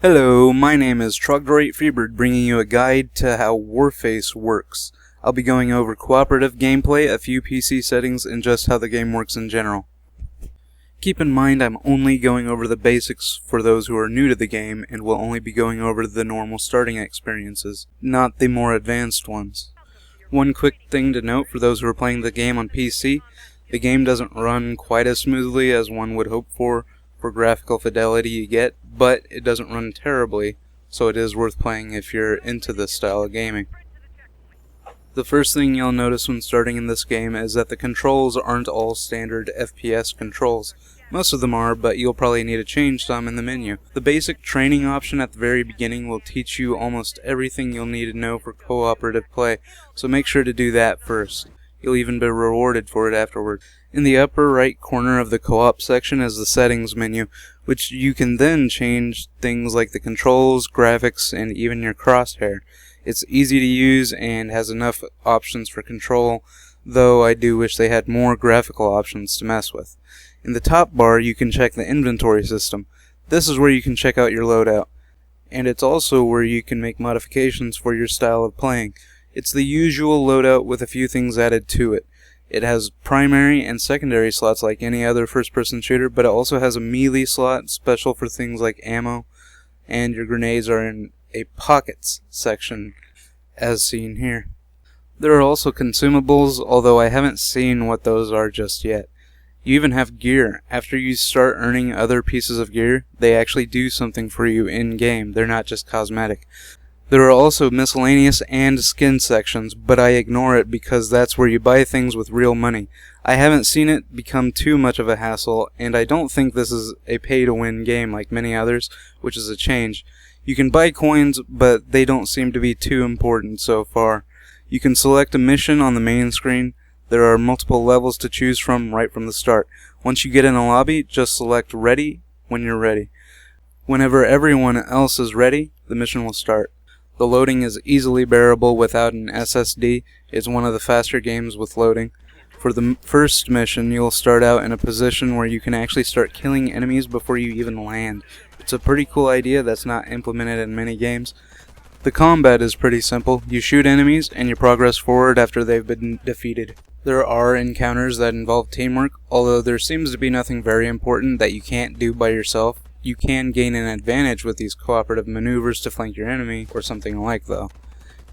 Hello, my name is Troglodyte Freebird, bringing you a guide to how Warface works. I'll be going over cooperative gameplay, a few PC settings, and just how the game works in general. Keep in mind I'm only going over the basics for those who are new to the game, and will only be going over the normal starting experiences, not the more advanced ones. One quick thing to note for those who are playing the game on PC, the game doesn't run quite as smoothly as one would hope for graphical fidelity you get, but it doesn't run terribly, so it is worth playing if you're into this style of gaming. The first thing you'll notice when starting in this game is that the controls aren't all standard FPS controls. Most of them are, but you'll probably need to change some in the menu. The basic training option at the very beginning will teach you almost everything you'll need to know for cooperative play, so make sure to do that first. You'll even be rewarded for it afterward. In the upper right corner of the co-op section is the settings menu, which you can then change things like the controls, graphics, and even your crosshair. It's easy to use and has enough options for control, though I do wish they had more graphical options to mess with. In the top bar you can check the inventory system. This is where you can check out your loadout, and it's also where you can make modifications for your style of playing. It's the usual loadout with a few things added to it. It has primary and secondary slots like any other first-person shooter, but it also has a melee slot special for things like ammo, and your grenades are in a pockets section, as seen here. There are also consumables, although I haven't seen what those are just yet. You even have gear. After you start earning other pieces of gear, they actually do something for you in-game. They're not just cosmetic. There are also miscellaneous and skin sections, but I ignore it because that's where you buy things with real money. I haven't seen it become too much of a hassle, and I don't think this is a pay-to-win game like many others, which is a change. You can buy coins, but they don't seem to be too important so far. You can select a mission on the main screen. There are multiple levels to choose from right from the start. Once you get in a lobby, just select Ready when you're ready. Whenever everyone else is ready, the mission will start. The loading is easily bearable without an SSD. It's one of the faster games with loading. For the first mission, you'll start out in a position where you can actually start killing enemies before you even land. It's a pretty cool idea that's not implemented in many games. The combat is pretty simple. You shoot enemies and you progress forward after they've been defeated. There are encounters that involve teamwork, although there seems to be nothing very important that you can't do by yourself. You can gain an advantage with these cooperative maneuvers to flank your enemy, or something alike though.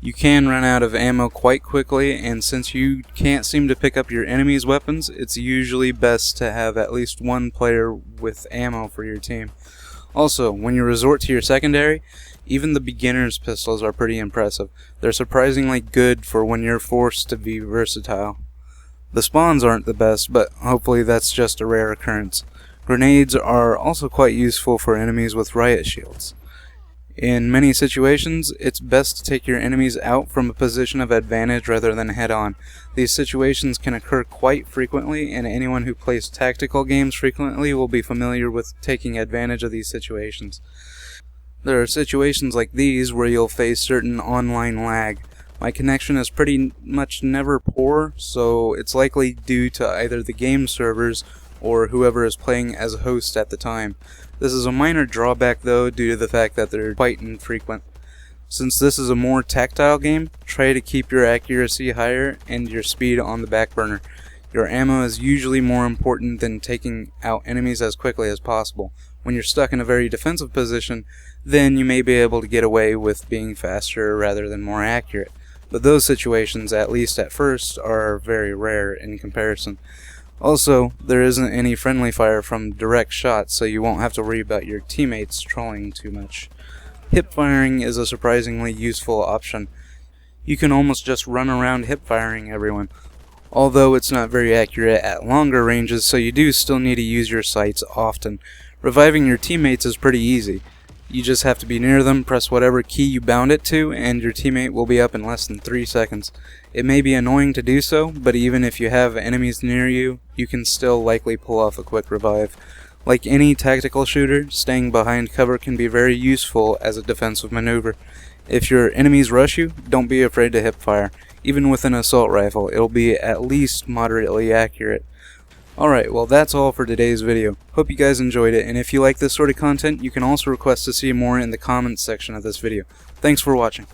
You can run out of ammo quite quickly, and since you can't seem to pick up your enemy's weapons, it's usually best to have at least one player with ammo for your team. Also, when you resort to your secondary, even the beginner's pistols are pretty impressive. They're surprisingly good for when you're forced to be versatile. The spawns aren't the best, but hopefully that's just a rare occurrence. Grenades are also quite useful for enemies with riot shields. In many situations, it's best to take your enemies out from a position of advantage rather than head-on. These situations can occur quite frequently, and anyone who plays tactical games frequently will be familiar with taking advantage of these situations. There are situations like these where you'll face certain online lag. My connection is pretty much never poor, so it's likely due to either the game servers or whoever is playing as a host at the time. This is a minor drawback though, due to the fact that they're quite infrequent. Since this is a more tactile game, try to keep your accuracy higher and your speed on the back burner. Your ammo is usually more important than taking out enemies as quickly as possible. When you're stuck in a very defensive position, then you may be able to get away with being faster rather than more accurate. But those situations, at least at first, are very rare in comparison. Also, there isn't any friendly fire from direct shots, so you won't have to worry about your teammates trolling too much. Hip firing is a surprisingly useful option. You can almost just run around hip firing everyone, although it's not very accurate at longer ranges, so you do still need to use your sights often. Reviving your teammates is pretty easy. You just have to be near them, press whatever key you bound it to, and your teammate will be up in less than 3 seconds. It may be annoying to do so, but even if you have enemies near you, you can still likely pull off a quick revive. Like any tactical shooter, staying behind cover can be very useful as a defensive maneuver. If your enemies rush you, don't be afraid to hip fire. Even with an assault rifle, it'll be at least moderately accurate. Alright, well that's all for today's video. Hope you guys enjoyed it, and if you like this sort of content, you can also request to see more in the comments section of this video. Thanks for watching.